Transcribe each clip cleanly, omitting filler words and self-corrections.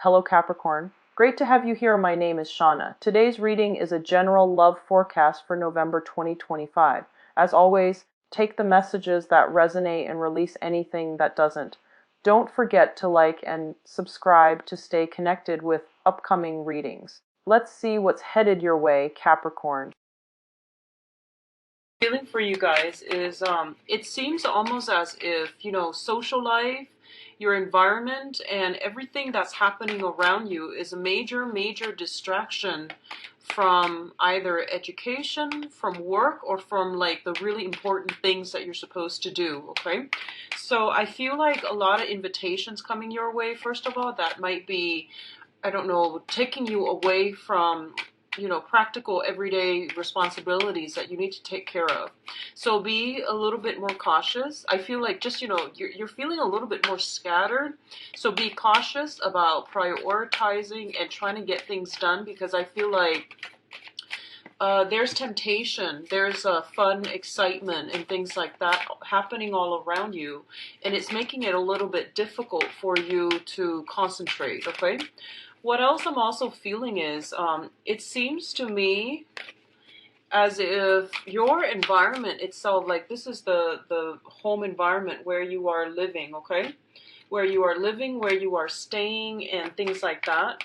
Hello Capricorn. Great to have you here. My name is Shauna. Today's reading is a general love forecast for November 2025. As always, take the messages that resonate and release anything that doesn't. Don't forget to like and subscribe to stay connected with upcoming readings. Let's see what's headed your way, Capricorn. Feeling for you guys is it seems almost as if, social life, your environment, and everything that's happening around you is a major distraction from either education, from work, or from like the really important things that you're supposed to do. Okay, so I feel like a lot of invitations coming your way. First of all, that might be, I don't know, taking you away from practical everyday responsibilities that you need to take care of. So be a little bit more cautious. I feel like just, you're feeling a little bit more scattered. So be cautious about prioritizing and trying to get things done, because I feel like there's temptation, there's fun, excitement, and things like that happening all around you. And it's making it a little bit difficult for you to concentrate, okay? What else I'm also feeling is, it seems to me as if your environment itself, like this is the home environment where you are living, okay? Where you are living, where you are staying, and things like that.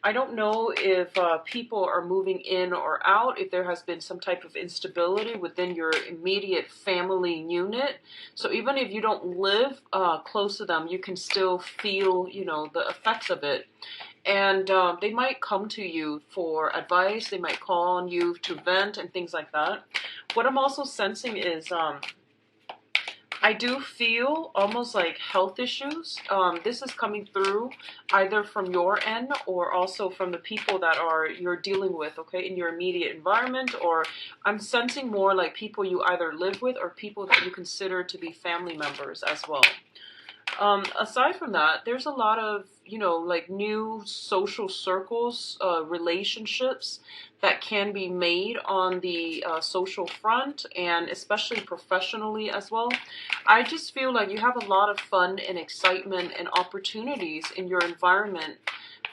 I don't know if people are moving in or out, if there has been some type of instability within your immediate family unit. So even if you don't live close to them, you can still feel, the effects of it. And they might come to you for advice. They might call on you to vent and things like that. What I'm also sensing is I do feel almost like health issues. This is coming through either from your end or also from the people that you're dealing with, okay, in your immediate environment. Or I'm sensing more like people you either live with or people that you consider to be family members as well. Aside from that, there's a lot of, like new social circles, relationships that can be made on the social front, and especially professionally as well. I just feel like you have a lot of fun and excitement and opportunities in your environment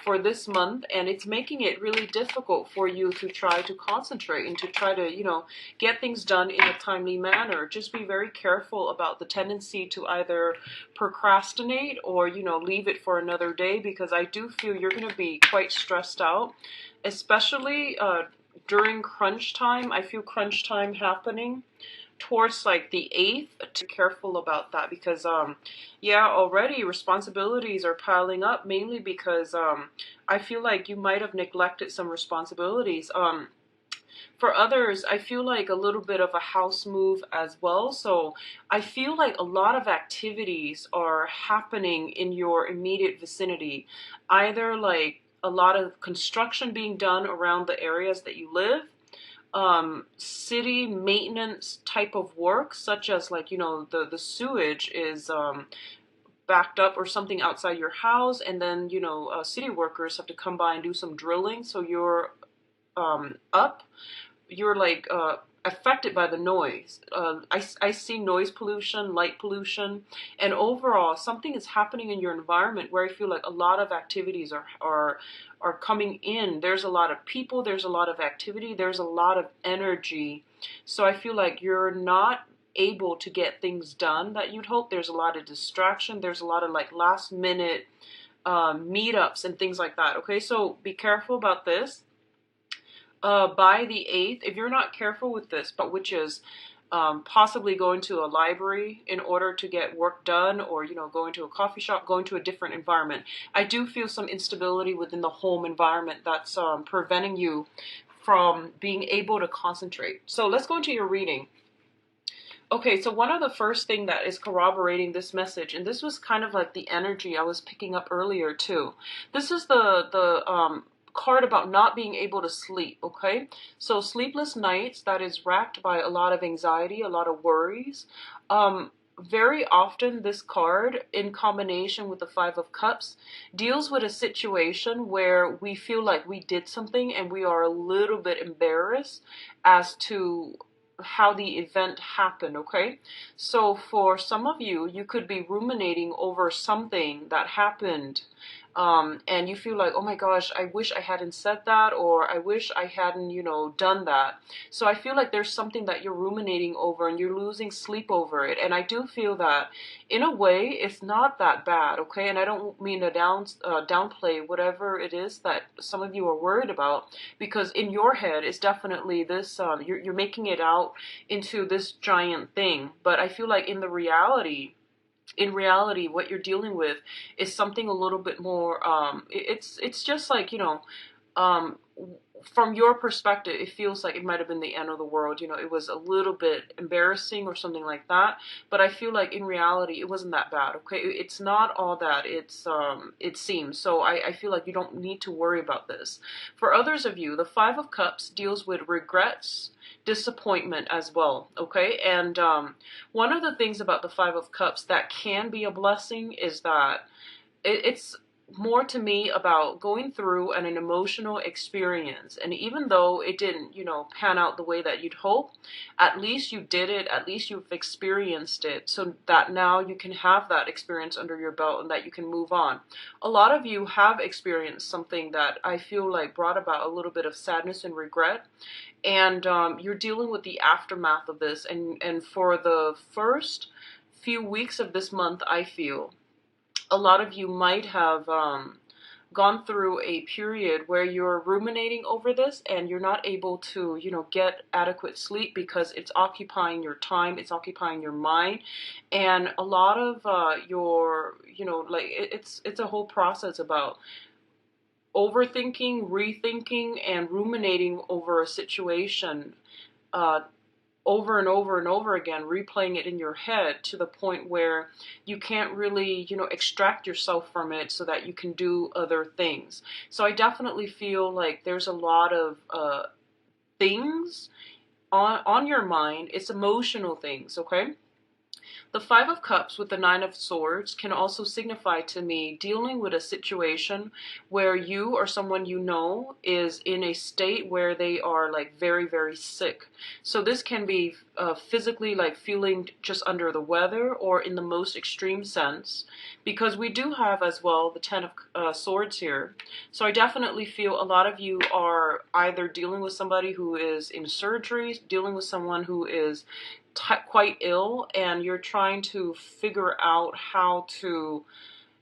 for this month, and it's making it really difficult for you to try to concentrate and to try to, get things done in a timely manner. Just be very careful about the tendency to either procrastinate or, leave it for another day, because I do feel you're going to be quite stressed out, especially during crunch time. I feel crunch time happening towards like the 8th. To be careful about that, because yeah, already responsibilities are piling up, mainly because I feel like you might have neglected some responsibilities. For others, I feel like a little bit of a house move as well. So I feel like a lot of activities are happening in your immediate vicinity, either like a lot of construction being done around the areas that you live, city maintenance type of work, such as like, the sewage is backed up or something outside your house, and then, city workers have to come by and do some drilling. So you're up, you're like affected by the noise. I see noise pollution, light pollution, and overall something is happening in your environment where I feel like a lot of activities are coming in. There's a lot of people, there's a lot of activity, there's a lot of energy. So I feel like you're not able to get things done that you'd hope. There's a lot of distraction, there's a lot of like last minute meetups and things like that. Okay, so be careful about this. By the 8th, if you're not careful with this, but which is possibly going to a library in order to get work done, or going to a coffee shop, going to a different environment. I do feel some instability within the home environment that's preventing you from being able to concentrate. So let's go into your reading. Okay, so one of the first thing that is corroborating this message, and this was kind of like the energy I was picking up earlier too. This is the card about not being able to sleep, okay? So sleepless nights, that is racked by a lot of anxiety, a lot of worries. Very often this card, in combination with the Five of Cups, deals with a situation where we feel like we did something and we are a little bit embarrassed as to how the event happened, okay? So for some of you, you could be ruminating over something that happened and you feel like, oh my gosh, I wish I hadn't said that, or I wish I hadn't, done that. So I feel like there's something that you're ruminating over and you're losing sleep over it. And I do feel that in a way it's not that bad, okay? And I don't mean to downplay whatever it is that some of you are worried about, because in your head it's definitely this, you're making it out into this giant thing. But I feel like in reality, what you're dealing with is something a little bit more, it's just like, um, from your perspective, it feels like it might have been the end of the world. It was a little bit embarrassing or something like that. But I feel like in reality, it wasn't that bad. Okay, it's not all that it seems. So I feel like you don't need to worry about this. For others of you, the Five of Cups deals with regrets, disappointment as well. Okay, and one of the things about the Five of Cups that can be a blessing is that it's more to me about going through an emotional experience. And even though it didn't, pan out the way that you'd hope, at least you did it, at least you've experienced it, so that now you can have that experience under your belt and that you can move on. A lot of you have experienced something that I feel like brought about a little bit of sadness and regret. And you're dealing with the aftermath of this. And for the first few weeks of this month, I feel a lot of you might have gone through a period where you're ruminating over this and you're not able to, get adequate sleep because it's occupying your time, it's occupying your mind. And a lot of your, like it's a whole process about overthinking, rethinking, and ruminating over a situation, uh, over and over and over again, replaying it in your head to the point where you can't really, extract yourself from it so that you can do other things. So I definitely feel like there's a lot of things on your mind. It's emotional things, okay? The Five of Cups with the Nine of Swords can also signify to me dealing with a situation where you or someone you know is in a state where they are like very, very sick. So this can be physically like feeling just under the weather, or in the most extreme sense, because we do have as well the Ten of Swords here. So I definitely feel a lot of you are either dealing with somebody who is in surgery, dealing with someone who is quite ill, and you're trying to figure out how to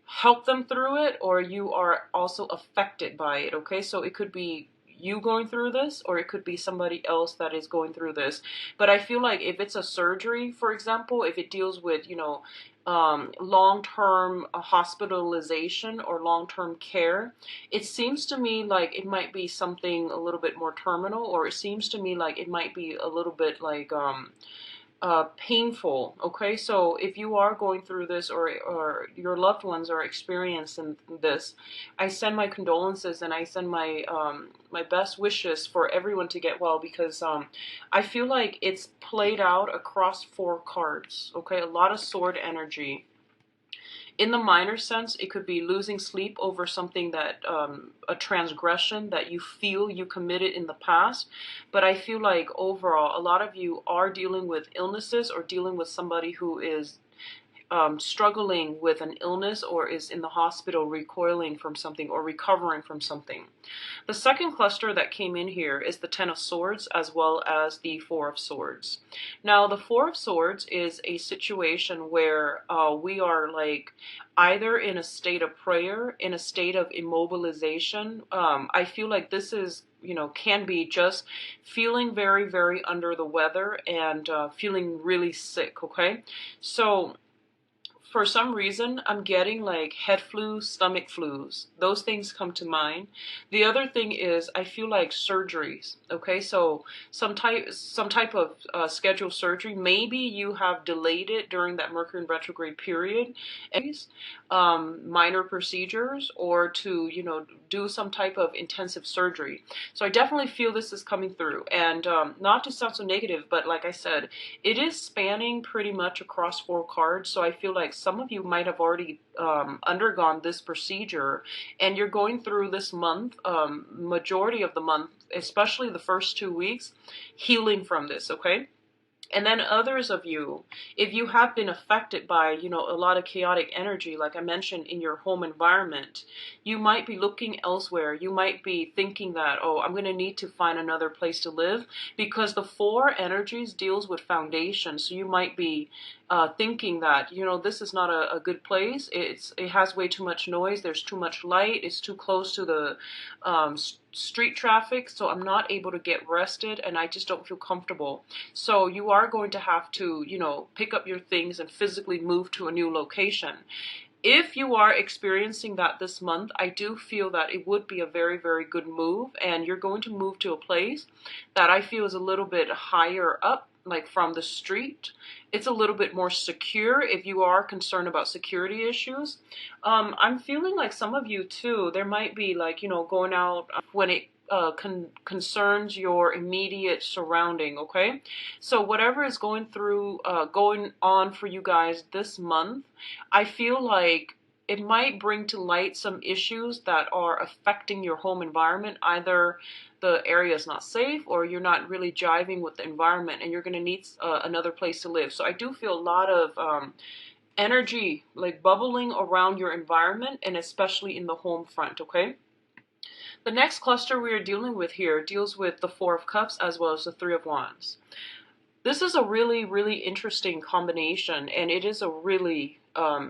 help them through it, or you are also affected by it. Okay, so it could be you going through this, or it could be somebody else that is going through this. But I feel like if it's a surgery, for example, if it deals with, long-term hospitalization or long-term care, it seems to me like it might be something a little bit more terminal, or it seems to me like it might be a little bit like painful. Okay, so if you are going through this, or your loved ones are experiencing this, I send my condolences and I send my my best wishes for everyone to get well, because I feel like it's played out across four cards. Okay, a lot of sword energy. In the minor sense, it could be losing sleep over something that, a transgression that you feel you committed in the past. But I feel like overall, a lot of you are dealing with illnesses, or dealing with somebody who is struggling with an illness, or is in the hospital recoiling from something or recovering from something. The second cluster that came in here is the Ten of Swords as well as the Four of Swords. Now, the Four of Swords is a situation where we are like either in a state of prayer, in a state of immobilization. I feel like this is, can be just feeling very, very under the weather, and feeling really sick, okay? So for some reason, I'm getting like head flu, stomach flus. Those things come to mind. The other thing is I feel like surgeries. Okay, so some type of scheduled surgery. Maybe you have delayed it during that Mercury in retrograde period, and minor procedures, or to do some type of intensive surgery. So I definitely feel this is coming through. And not to sound so negative, but like I said, it is spanning pretty much across four cards. So I feel like some of you might have already undergone this procedure, and you're going through this month, majority of the month, especially the first 2 weeks, healing from this, okay? And then others of you, if you have been affected by, a lot of chaotic energy, like I mentioned, in your home environment, you might be looking elsewhere. You might be thinking that, oh, I'm going to need to find another place to live, because the four energies deals with foundation. So you might be thinking that, this is not a good place. It has way too much noise. There's too much light. It's too close to the street traffic. So I'm not able to get rested, and I just don't feel comfortable. So you are going to have to, pick up your things and physically move to a new location. If you are experiencing that this month, I do feel that it would be a very, very good move, and you're going to move to a place that I feel is a little bit higher up, like from the street. It's a little bit more secure if you are concerned about security issues. I'm feeling like some of you too, there might be like, going out when it concerns your immediate surrounding, okay? So whatever is going on for you guys this month, I feel like it might bring to light some issues that are affecting your home environment. Either the area is not safe, or you're not really jiving with the environment, and you're going to need another place to live. So I do feel a lot of energy like bubbling around your environment, and especially in the home front, okay? The next cluster we are dealing with here deals with the Four of Cups as well as the Three of Wands. This is a really, really interesting combination, and it is a really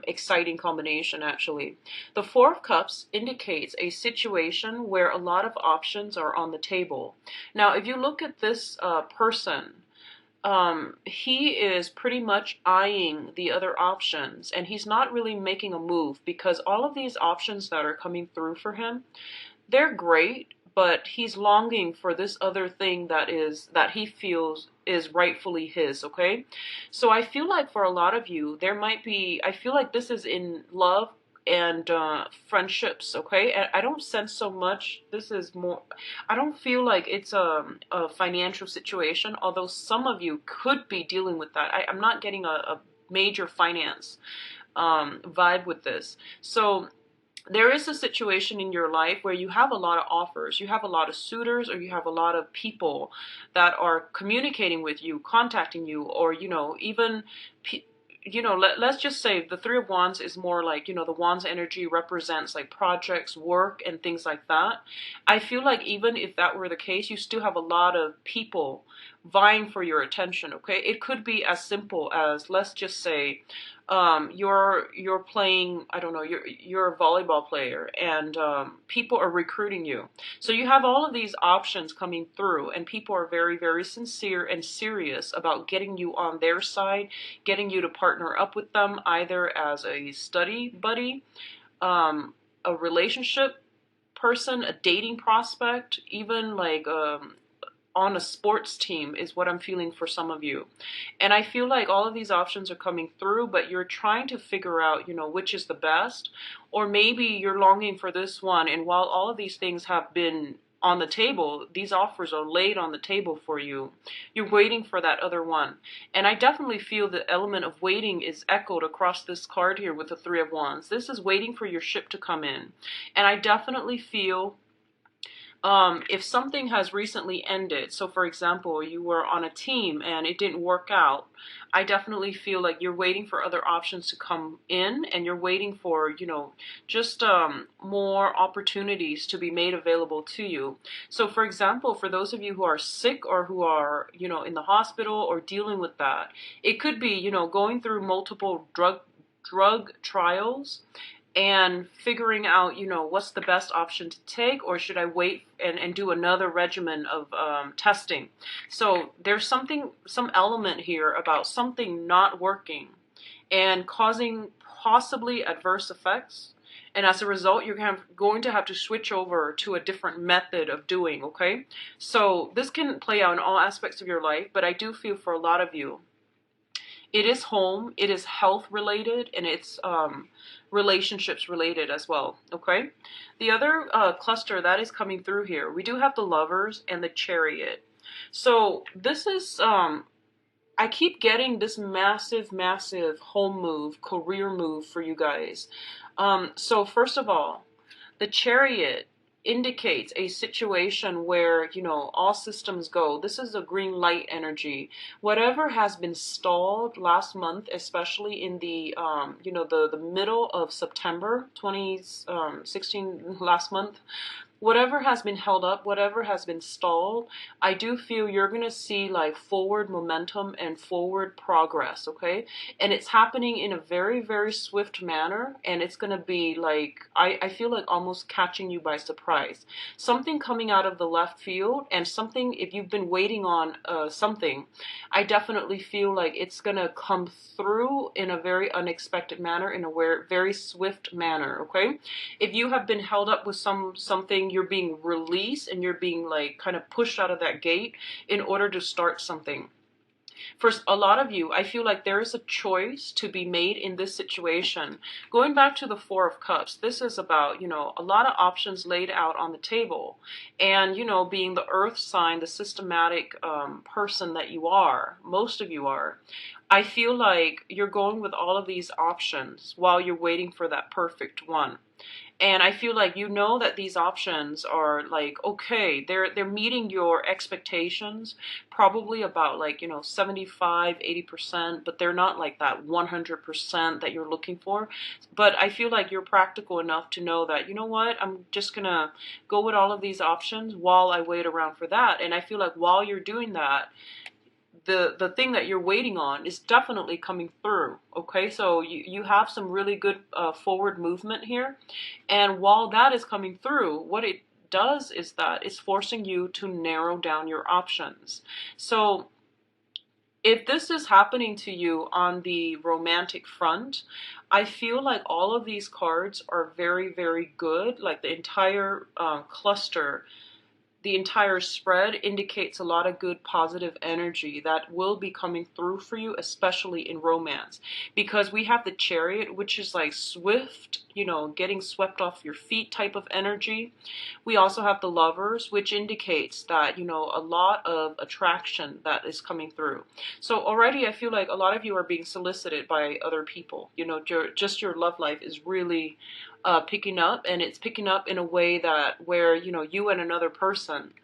exciting combination, actually. The Four of Cups indicates a situation where a lot of options are on the table. Now, if you look at this person, he is pretty much eyeing the other options, and he's not really making a move, because all of these options that are coming through for him, they're great, but he's longing for this other thing that he feels is rightfully his, okay? So I feel like for a lot of you, I feel like this is in love and friendships, okay? And I don't sense so much, this is more, I don't feel like it's a financial situation, although some of you could be dealing with that. I'm not getting a major finance vibe with this. So there is a situation in your life where you have a lot of offers, you have a lot of suitors, or you have a lot of people that are communicating with you, contacting you, or, even, let's just say the Three of Wands is more like, the Wands energy represents like projects, work, and things like that. I feel like even if that were the case, you still have a lot of people vying for your attention, okay? It could be as simple as, let's just say, you're playing, I don't know, you're a volleyball player, and people are recruiting you. So you have all of these options coming through, and people are very, very sincere and serious about getting you on their side, getting you to partner up with them, either as a study buddy, a relationship person, a dating prospect, even like on a sports team is what I'm feeling for some of you. And I feel like all of these options are coming through, but you're trying to figure out, which is the best. Or maybe you're longing for this one, and while all of these things have been on the table, these offers are laid on the table for you, you're waiting for that other one. And I definitely feel the element of waiting is echoed across this card here with the Three of Wands. This is waiting for your ship to come in. And I definitely feel if something has recently ended, so for example, you were on a team and it didn't work out, I definitely feel like you're waiting for other options to come in, and you're waiting for, just more opportunities to be made available to you. So for example, for those of you who are sick, or who are, in the hospital or dealing with that, it could be, going through multiple drug trials and figuring out, what's the best option to take, or should I wait and do another regimen of testing. So there's some element here about something not working and causing possibly adverse effects. And as a result, you're going to have to switch over to a different method of doing, okay? So this can play out in all aspects of your life, but I do feel for a lot of you, it is home, it is health related, and it's relationships related as well, okay? The other cluster that is coming through here, we do have the Lovers and the Chariot. So this is, I keep getting this massive, massive home move, career move for you guys. So first of all, the Chariot, indicates a situation where, you know, all systems go. This is a green light energy. Whatever has been stalled last month, especially in the you know, the middle of September 2016, last month, whatever has been held up, whatever has been stalled, I do feel you're going to see like forward momentum and forward progress, okay? And it's happening in a very, very swift manner. And it's going to be like, I feel like almost catching you by surprise. Something coming out of the left field, and something, if you've been waiting on something, I definitely feel like it's going to come through in a very unexpected manner, in a very swift manner, okay? If you have been held up with something, you're being released and you're being like kind of pushed out of that gate in order to start something. For a lot of you, I feel like there is a choice to be made in this situation. Going back to the Four of Cups, this is about, you know, a lot of options laid out on the table. And, you know, being the earth sign, the systematic person that you are, most of you are, I feel like you're going with all of these options while you're waiting for that perfect one. And I feel like you know that these options are like, okay, they're meeting your expectations, probably about like, you know, 75, 80%, but they're not like that 100% that you're looking for. But I feel like you're practical enough to know that, you know what, I'm just gonna go with all of these options while I wait around for that. And I feel like while you're doing that, the thing that you're waiting on is definitely coming through. Okay, so you have some really good forward movement here. And while that is coming through, what it does is that it's forcing you to narrow down your options. So if this is happening to you on the romantic front, I feel like all of these cards are very, very good. Like the entire cluster, the entire spread indicates a lot of good positive energy that will be coming through for you, especially in romance. Because we have the Chariot, which is like swift, you know, getting swept off your feet type of energy. We also have the Lovers, which indicates that, you know, a lot of attraction that is coming through. So already I feel like a lot of you are being solicited by other people. You know, your love life is really picking up, and it's picking up in a way that where, you know, you and another person,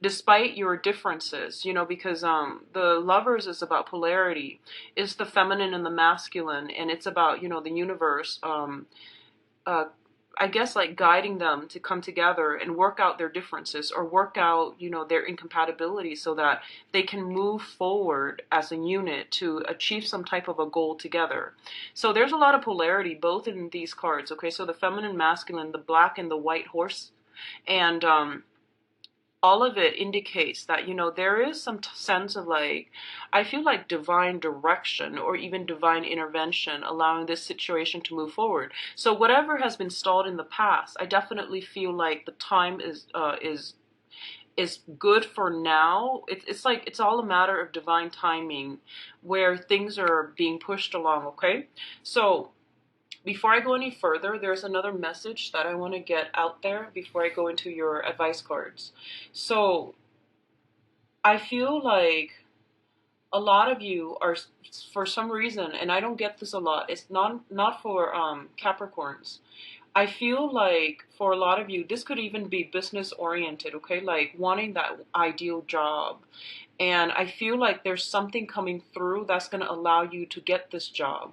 despite your differences, you know, because the Lovers is about polarity, it's the feminine and the masculine, and it's about, you know, the universe uh, I guess like guiding them to come together and work out their differences, or work out, you know, their incompatibility, so that they can move forward as a unit to achieve some type of a goal together. So there's a lot of polarity both in these cards, okay? So the feminine, masculine, the black and the white horse, and all of it indicates that, you know, there is some sense of like, I feel like divine direction or even divine intervention allowing this situation to move forward. So whatever has been stalled in the past, I definitely feel like the time is good for now. It's like it's all a matter of divine timing where things are being pushed along, okay? So before I go any further, there's another message that I want to get out there before I go into your advice cards. So I feel like a lot of you are, for some reason, and I don't get this a lot, it's not for Capricorns. I feel like for a lot of you, this could even be business oriented, okay? Like wanting that ideal job. And I feel like there's something coming through that's going to allow you to get this job.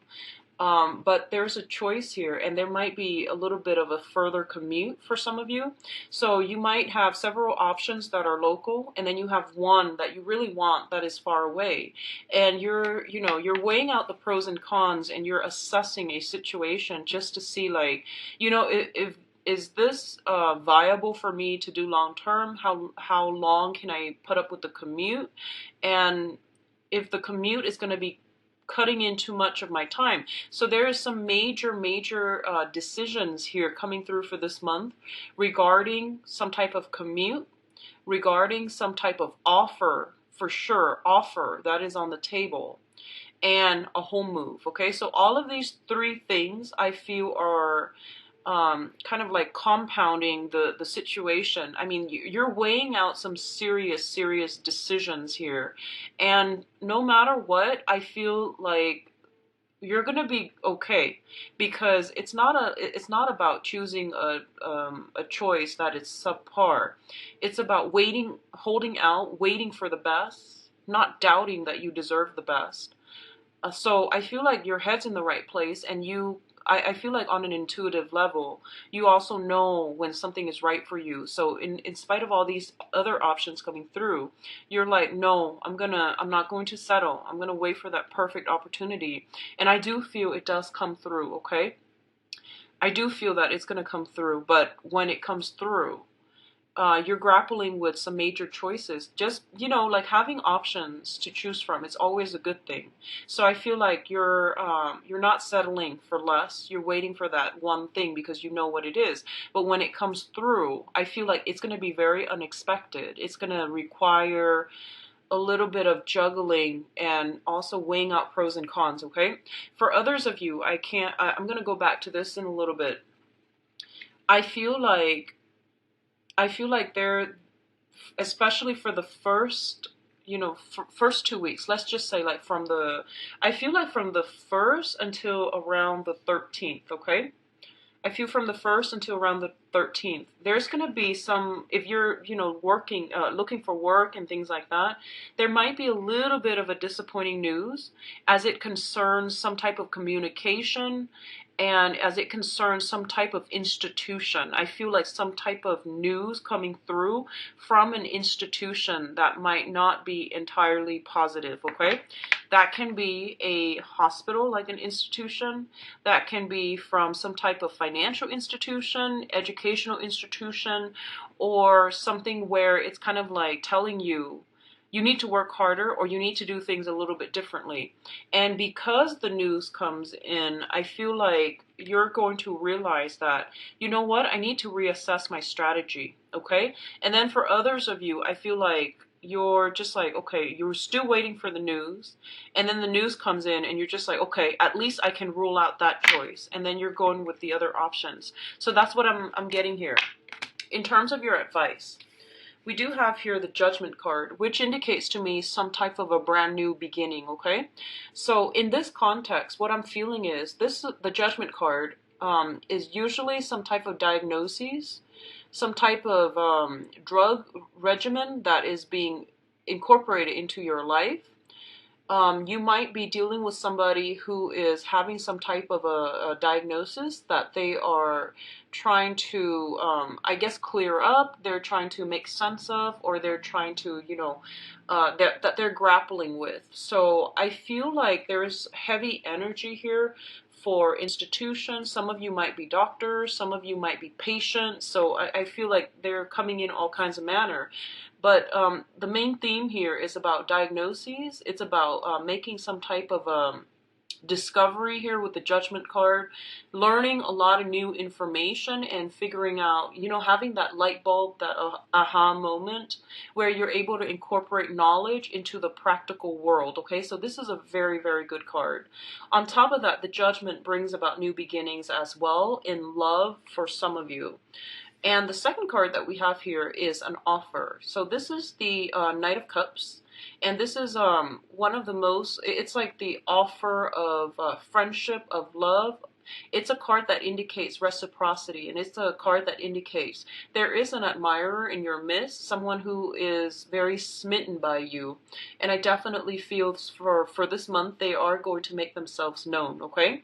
But there's a choice here, and there might be a little bit of a further commute for some of you. So you might have several options that are local, and then you have one that you really want that is far away. And you're, you know, you're weighing out the pros and cons, and you're assessing a situation just to see, like, you know, if is this viable for me to do long term? How long can I put up with the commute? And if the commute is going to be cutting in too much of my time. So there is some major decisions here coming through for this month regarding some type of commute, regarding some type of offer, for sure, offer that is on the table, and a home move. Okay, so all of these three things I feel are kind of like compounding the situation. I mean, you're weighing out some serious decisions here. And no matter what, I feel like you're gonna be okay, because it's not about choosing a choice that is subpar. It's about waiting, holding out, waiting for the best, not doubting that you deserve the best. So I feel like your head's in the right place, and I feel like on an intuitive level, you also know when something is right for you. So in spite of all these other options coming through, you're like, no, I'm not going to settle. I'm gonna wait for that perfect opportunity. And I do feel it does come through, okay? I do feel that it's gonna come through, but when it comes through, you're grappling with some major choices. Just, like having options to choose from, it's always a good thing. So I feel like you're not settling for less. You're waiting for that one thing because you know what it is. But when it comes through, I feel like it's going to be very unexpected. It's going to require a little bit of juggling and also weighing out pros and cons, okay? For others of you, I'm going to go back to this in a little bit. I feel like they're, especially for the first, first 2 weeks, let's just say, like I feel like from the 1st until around the 13th, okay? I feel from the 1st until around the 13th, there's going to be some, if you're, working, looking for work and things like that, there might be a little bit of a disappointing news as it concerns some type of communication and as it concerns some type of institution. I feel like some type of news coming through from an institution that might not be entirely positive, okay? That can be a hospital, like an institution. That can be from some type of financial institution, educational institution, or something where it's kind of like telling you you need to work harder or you need to do things a little bit differently. And because the news comes in, I feel like you're going to realize that, you know what, I need to reassess my strategy, okay? And then for others of you, I feel like you're just like, okay, you're still waiting for the news, and then the news comes in and you're just like, okay, at least I can rule out that choice, and then you're going with the other options. So that's what I'm getting here. In terms of your advice, we do have here the Judgment card, which indicates to me some type of a brand new beginning, okay? So in this context, what I'm feeling is the Judgment card is usually some type of diagnosis, some type of drug regimen that is being incorporated into your life. You might be dealing with somebody who is having some type of a diagnosis that they are trying to, I guess, clear up. They're trying to make sense of, or they're trying to, that they're grappling with. So I feel like there's heavy energy here for institutions. Some of you might be doctors, some of you might be patients. So I feel like they're coming in all kinds of manner. But the main theme here is about diagnoses. It's about making some type of discovery here with the Judgment card, learning a lot of new information and figuring out, having that light bulb, that aha moment where you're able to incorporate knowledge into the practical world, okay? So this is a very, very good card. On top of that, the Judgment brings about new beginnings as well in love for some of you. And the second card that we have here is an offer. So this is the Knight of Cups. And this is one of the most, it's like the offer of friendship, of love. It's a card that indicates reciprocity, and it's a card that indicates there is an admirer in your midst, someone who is very smitten by you. And I definitely feel for this month, they are going to make themselves known, okay?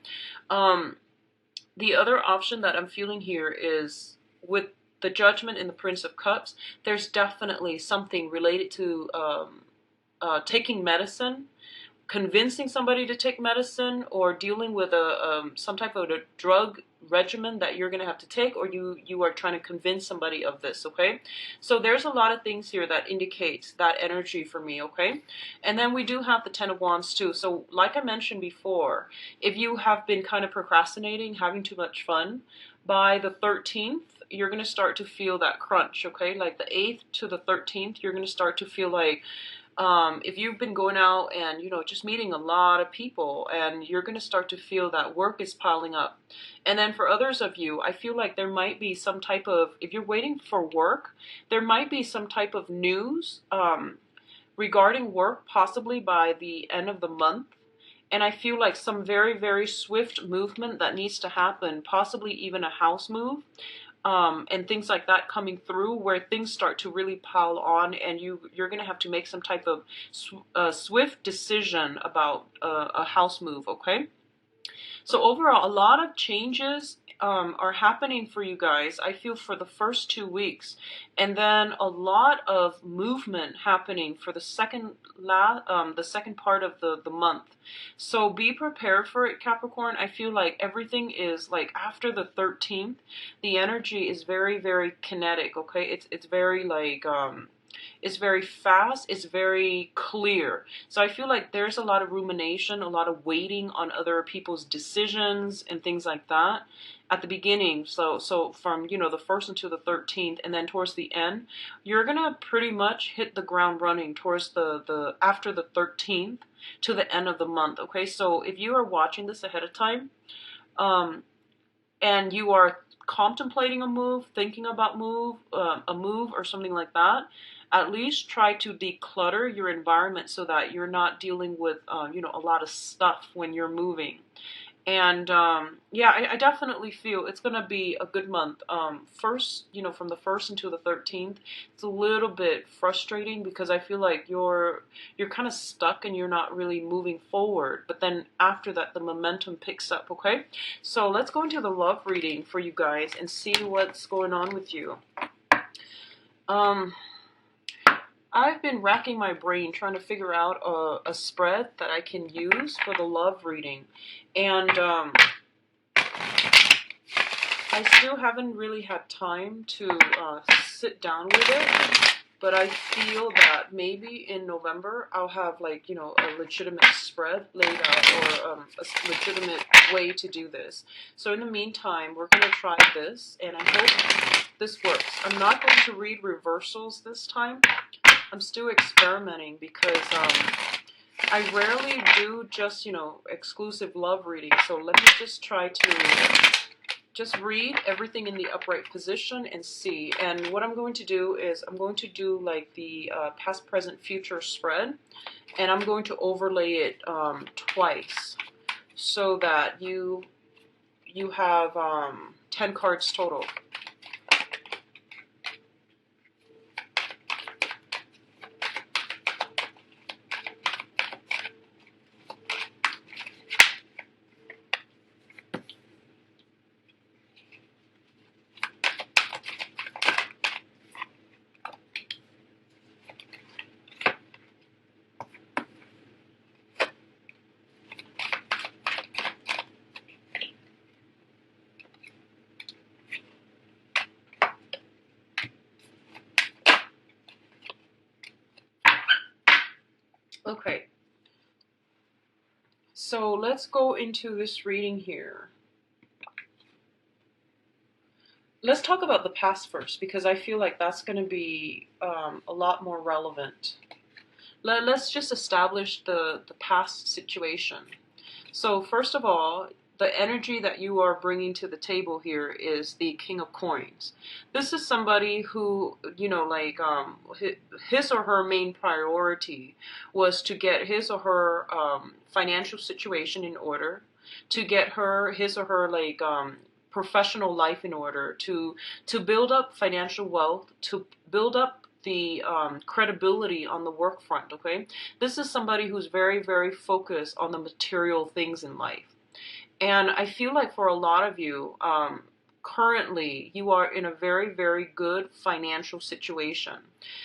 The other option that I'm feeling here is with the Judgment and the Prince of Cups, there's definitely something related to taking medicine, convincing somebody to take medicine, or dealing with some type of a drug regimen that you're going to have to take, or you are trying to convince somebody of this, okay? So there's a lot of things here that indicates that energy for me, okay? And then we do have the Ten of Wands too. So like I mentioned before, if you have been kind of procrastinating, having too much fun, by the 13th, you're going to start to feel that crunch, okay? Like the 8th to the 13th, you're going to start to feel like, if you've been going out and, just meeting a lot of people, and you're going to start to feel that work is piling up. And then for others of you, I feel like there might be some type of, if you're waiting for work, there might be some type of news regarding work, possibly by the end of the month. And I feel like some very, very swift movement that needs to happen, possibly even a house move, and things like that coming through, where things start to really pile on, and you're going to have to make some type of swift decision about a house move, okay? So overall, a lot of changes are happening for you guys, I feel, for the first 2 weeks. And then a lot of movement happening for the second part of the month. So be prepared for it, Capricorn. I feel like everything is like after the 13th, the energy is very, very kinetic, okay? It's very like it's very fast, it's very clear. So I feel like there's a lot of rumination, a lot of waiting on other people's decisions and things like that at the beginning. So from, the 1st until the 13th, and then towards the end, you're going to pretty much hit the ground running towards the after the 13th to the end of the month, okay? So if you are watching this ahead of time, and you are contemplating a move, thinking about a move or something like that, at least try to declutter your environment so that you're not dealing with, a lot of stuff when you're moving. And yeah, I definitely feel it's going to be a good month. First, from the 1st until the 13th, it's a little bit frustrating because I feel like you're kind of stuck and you're not really moving forward. But then after that, the momentum picks up, okay? So let's go into the love reading for you guys and see what's going on with you. I've been racking my brain trying to figure out a spread that I can use for the love reading. And I still haven't really had time to sit down with it. But I feel that maybe in November I'll have a legitimate spread laid out, or a legitimate way to do this. So in the meantime, we're going to try this, and I hope this works. I'm not going to read reversals this time. I'm still experimenting because I rarely do just, exclusive love reading. So let me just try to just read everything in the upright position and see. And what I'm going to do is I'm going to do like the past, present, future spread. And I'm going to overlay it twice so that you have 10 cards total. Okay, so let's go into this reading here. Let's talk about the past first, because I feel like that's going to be a lot more relevant. Let's just establish the past situation. So first of all, the energy that you are bringing to the table here is the King of Coins. This is somebody who, his or her main priority was to get his or her financial situation in order, to get his or her professional life in order, to build up financial wealth, to build up the credibility on the work front, okay? This is somebody who's very, very focused on the material things in life. And I feel like for a lot of you, currently you are in a very, very good financial situation.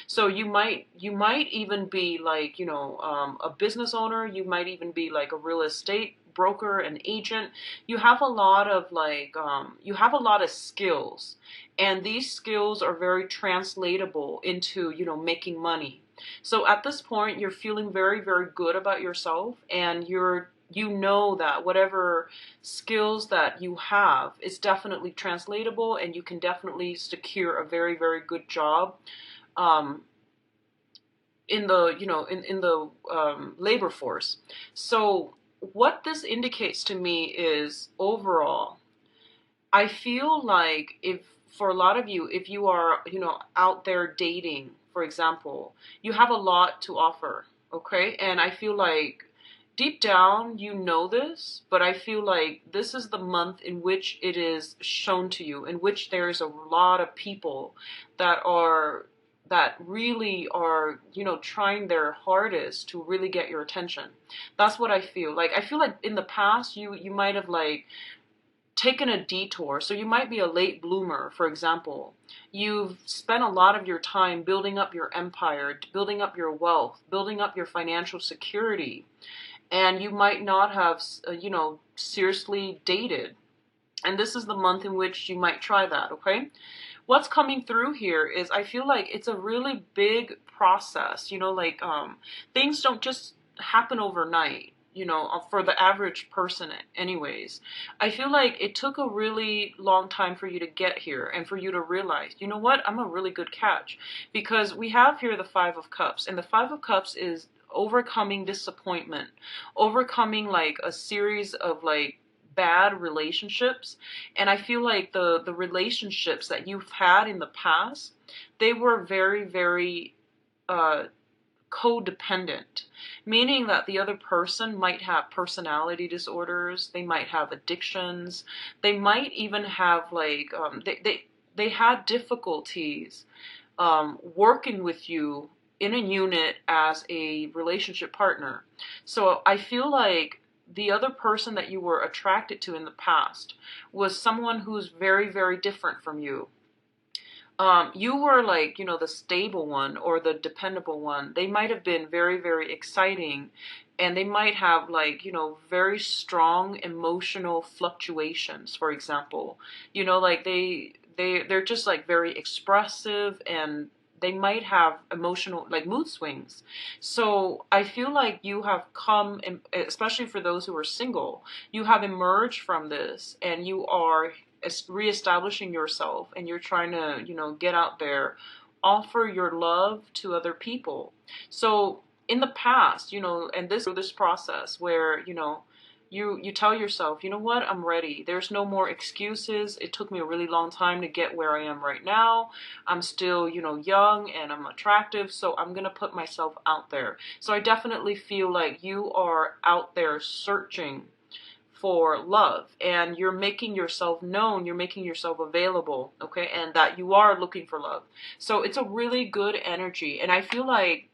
So you might even be like, a business owner. You might even be like a real estate broker, an agent. You have a lot of skills, and these skills are very translatable into, making money. So at this point, you're feeling very, very good about yourself, and you know that whatever skills that you have is definitely translatable, and you can definitely secure a very, very good job in the labor force. So what this indicates to me is, overall, I feel like, if for a lot of you, if you are, out there dating, for example, you have a lot to offer, okay? And I feel like deep down you know this, but I feel like this is the month in which it is shown to you, in which there is a lot of people that are that really are, you know, trying their hardest to really get your attention. That's what I feel. Like I feel like in the past you might have like taken a detour. So you might be a late bloomer, for example. You've spent a lot of your time building up your empire, building up your wealth, building up your financial security, and you might not have, you know, seriously dated. And this is the month in which you might try that, okay? What's coming through here is I feel like it's a really big process, you know, like things don't just happen overnight, you know, for the average person anyways. I feel like it took a really long time for you to get here and for you to realize, you know what, I'm a really good catch. Because we have here the Five of Cups, and the Five of Cups is overcoming disappointment, overcoming like a series of like bad relationships. And I feel like the relationships that you've had in the past, they were very, very uh codependent, meaning that the other person might have personality disorders, they might have addictions, they might even have like they had difficulties working with you in a unit as a relationship partner. So I feel like the other person that you were attracted to in the past was someone who's very, very different from you. You were like, you know, the stable one or the dependable one. They might have been very, very exciting, and they might have like, you know, very strong emotional fluctuations, for example. You know, like they're just like very expressive, and they might have emotional like mood swings. So I feel like you have come, especially for those who are single, you have emerged from this and you are reestablishing yourself, and you're trying to, you know, get out there, offer your love to other people. So in the past, you know, and this through this process where, you know, you tell yourself, you know what, I'm ready. There's no more excuses. It took me a really long time to get where I am right now. I'm still, you know, young and I'm attractive, so I'm going to put myself out there. So I definitely feel like you are out there searching for love, and you're making yourself known, you're making yourself available, okay, and that you are looking for love. So it's a really good energy, and I feel like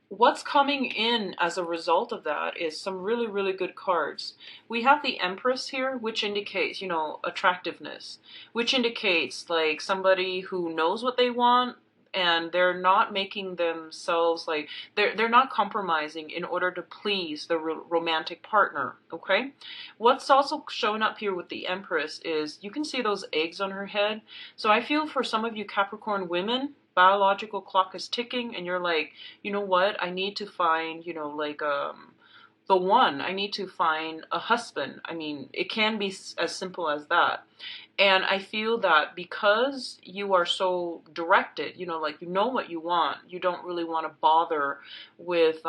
what's coming in as a result of that is some really, really good cards. We have the Empress here, which indicates, you know, attractiveness, which indicates like somebody who knows what they want, and they're not making themselves like they're not compromising in order to please the romantic partner, okay? What's also showing up here with the Empress is you can see those eggs on her head. So I feel for some of you Capricorn women, biological clock is ticking, and you're like, you know what, I need to find, you know, like the one. I need to find a husband. I mean, it can be as simple as that. And I feel that because you are so directed, you know, like you know what you want, you don't really want to bother with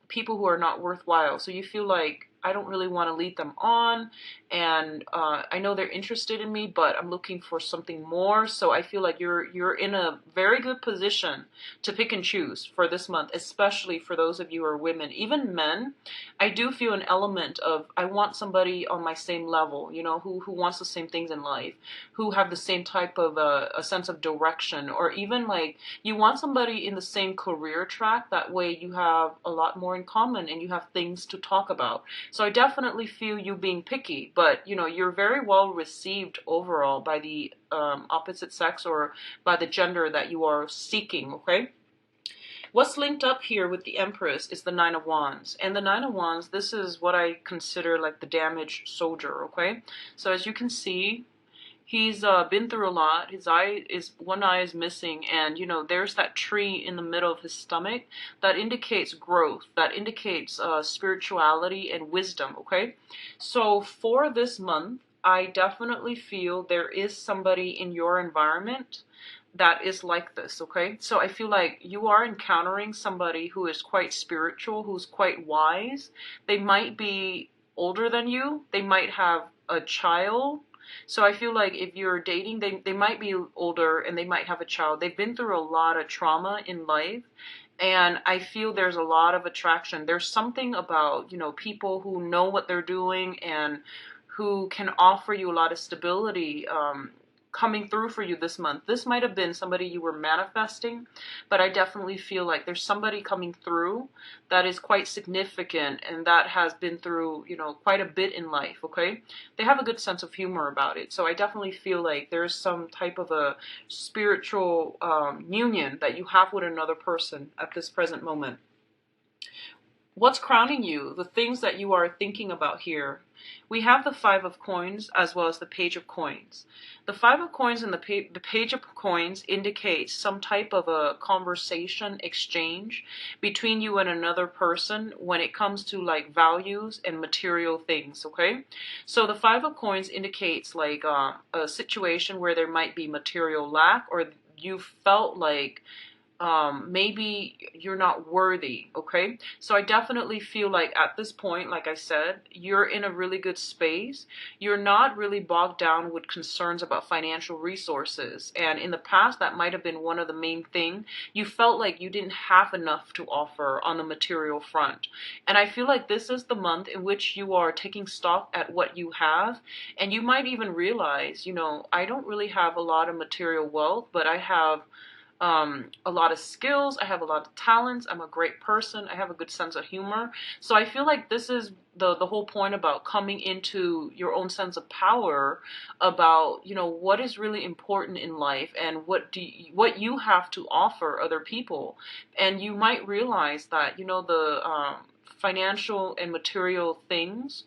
people who are not worthwhile. So you feel like I don't really want to lead them on, and I know they're interested in me, but I'm looking for something more. So I feel like you're in a very good position to pick and choose for this month, especially for those of you who are women, even men. I do feel an element of I want somebody on my same level, you know, who wants the same things in life, who have the same type of a sense of direction, or even like you want somebody in the same career track. That way you have a lot more in common and you have things to talk about. So I definitely feel you being picky, but you know, you're very well received overall by the opposite sex or by the gender that you are seeking, okay? What's linked up here with the Empress is the Nine of Wands. And the Nine of Wands, this is what I consider like the damaged soldier, okay? So as you can see, he's been through a lot. His eye is, one eye is missing, and you know, there's that tree in the middle of his stomach that indicates growth, that indicates spirituality and wisdom, okay? So for this month, I definitely feel there is somebody in your environment that is like this, okay? So I feel like you are encountering somebody who is quite spiritual, who's quite wise. They might be older than you, they might have a child, So I feel like if you're dating, they might be older and they might have a child. They've been through a lot of trauma in life. And I feel there's a lot of attraction. There's something about, people who know what they're doing and who can offer you a lot of stability, coming through for you this month. This might have been somebody you were manifesting, but I definitely feel like there's somebody coming through that is quite significant and that has been through, quite a bit in life, okay? They have a good sense of humor about it. So I definitely feel like there's some type of a spiritual union that you have with another person at this present moment. What's crowning you? The things that you are thinking about here. We have the Five of Coins as well as the Page of Coins. The Five of Coins and the Page of Coins indicates some type of a conversation exchange between you and another person when it comes to like values and material things, okay? So the Five of Coins indicates like a situation where there might be material lack, or you felt like maybe you're not worthy, okay? So I definitely feel like at this point, like I said, you're in a really good space. You're not really bogged down with concerns about financial resources. And in the past, that might have been one of the main things. You felt like you didn't have enough to offer on the material front. And I feel like this is the month in which you are taking stock at what you have. And you might even realize, I don't really have a lot of material wealth, but I have a lot of skills. I have a lot of talents. I'm a great person. I have a good sense of humor. So I feel like this is the whole point about coming into your own sense of power about, what is really important in life and what you have to offer other people. And you might realize that, the financial and material things,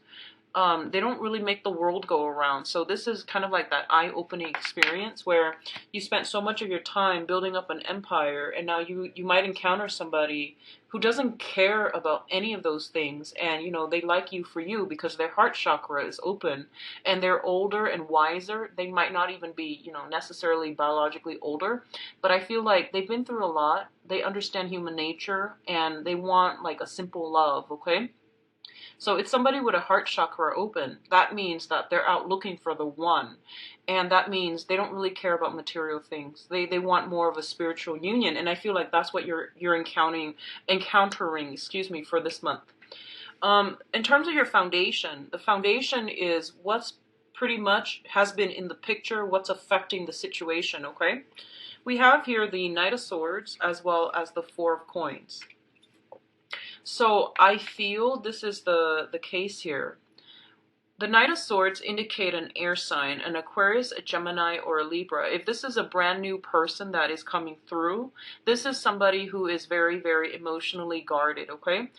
they don't really make the world go around. So this is kind of like that eye-opening experience where you spent so much of your time building up an empire, and now you might encounter somebody who doesn't care about any of those things, and they like you for you because their heart chakra is open and they're older and wiser. They might not even be, necessarily biologically older, but I feel like they've been through a lot. They understand human nature and they want like a simple love, okay? So it's somebody with a heart chakra open. That means that they're out looking for the one. And that means they don't really care about material things. They want more of a spiritual union. And I feel like that's what you're encountering, for this month. In terms of your foundation, the foundation is what's pretty much has been in the picture, what's affecting the situation, okay? We have here the Knight of Swords as well as the Four of Coins. So I feel this is the case here. The Knight of Swords indicate an air sign, an Aquarius, a Gemini, or a Libra. If this is a brand new person that is coming through, this is somebody who is very, very emotionally guarded, okay?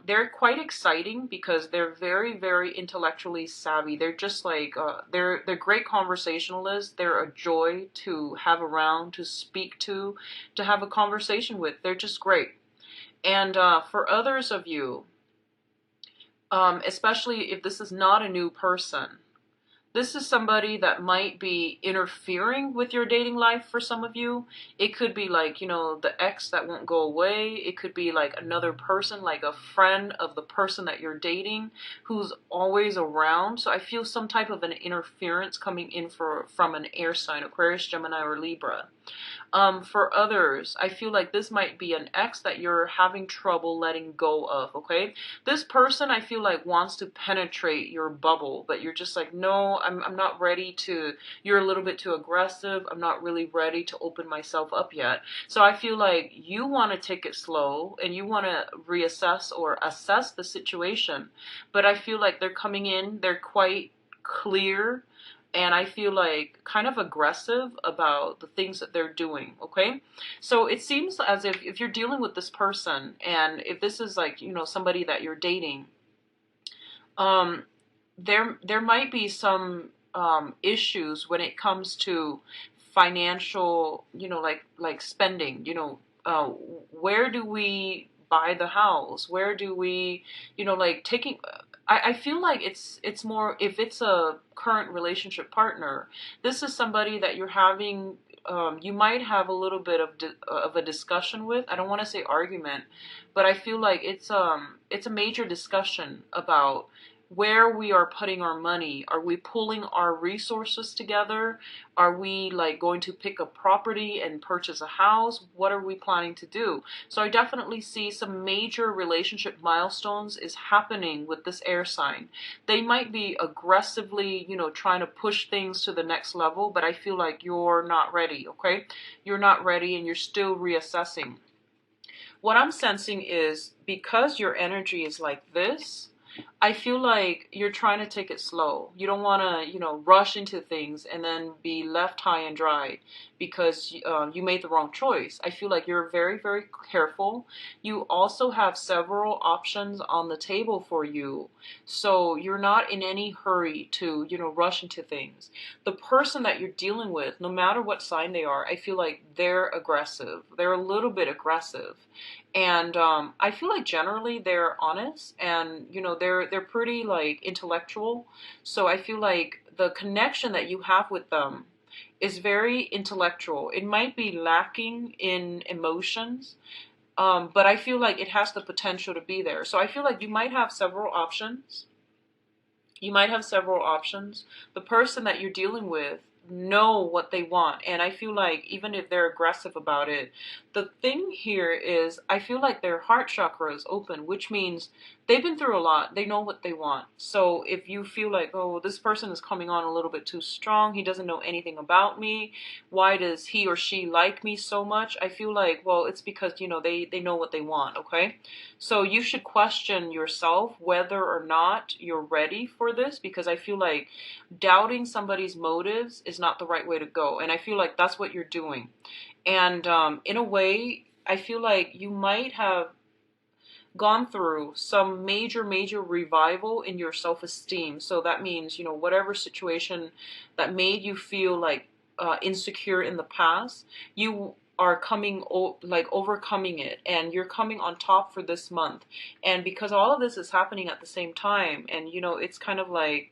They're quite exciting because they're very, very intellectually savvy. They're just like, they're great conversationalists. They're a joy to have around, to speak to have a conversation with. They're just great. And for others of you, especially if this is not a new person, this is somebody that might be interfering with your dating life for some of you. It could be like, the ex that won't go away. It could be like another person, like a friend of the person that you're dating who's always around. So I feel some type of an interference coming in from an air sign, Aquarius, Gemini, or Libra. For others, I feel like this might be an ex that you're having trouble letting go of, okay? This person, I feel like, wants to penetrate your bubble, but you're just like, no, I'm not ready to, you're a little bit too aggressive. I'm not really ready to open myself up yet. So I feel like you want to take it slow and you want to reassess or assess the situation. But I feel like they're coming in, they're quite clear, and I feel like kind of aggressive about the things that they're doing, okay? So it seems as if you're dealing with this person, and if this is like, somebody that you're dating, there might be some issues when it comes to financial, like spending, where do we buy the house? Where do we, like taking... I feel like it's more, if it's a current relationship partner, this is somebody that you're having, you might have a little bit of a discussion with. I don't want to say argument, but I feel like it's a major discussion about where we are putting our money. Are we pulling our resources together? Are we like going to pick a property and purchase a house? What are we planning to do? So I definitely see some major relationship milestones is happening with this air sign. They might be aggressively, trying to push things to the next level, but I feel like you're not ready, okay? You're not ready and you're still reassessing. What I'm sensing is because your energy is like this, I feel like you're trying to take it slow. You don't want to, rush into things and then be left high and dry because you made the wrong choice. I feel like you're very, very careful. You also have several options on the table for you. So you're not in any hurry to, rush into things. The person that you're dealing with, no matter what sign they are, I feel like they're aggressive. They're a little bit aggressive. And I feel like generally they're honest and they're pretty like intellectual. So I feel like the connection that you have with them is very intellectual. It might be lacking in emotions, but I feel like it has the potential to be there. So I feel like you might have several options. You might have several options. The person that you're dealing with know what they want, and I feel like even if they're aggressive about it, the thing here is I feel like their heart chakra is open, which means they've been through a lot. They know what they want. So if you feel like, oh, this person is coming on a little bit too strong, he doesn't know anything about me, why does he or she like me so much, I feel like, well, it's because they know what they want. Okay, so you should question yourself whether or not you're ready for this, because I feel like doubting somebody's motives is not the right way to go. And I feel like that's what you're doing. And in a way, I feel like you might have gone through some major, major revival in your self-esteem. So that means, whatever situation that made you feel like insecure in the past, you are like overcoming it, and you're coming on top for this month. And because all of this is happening at the same time, and it's kind of like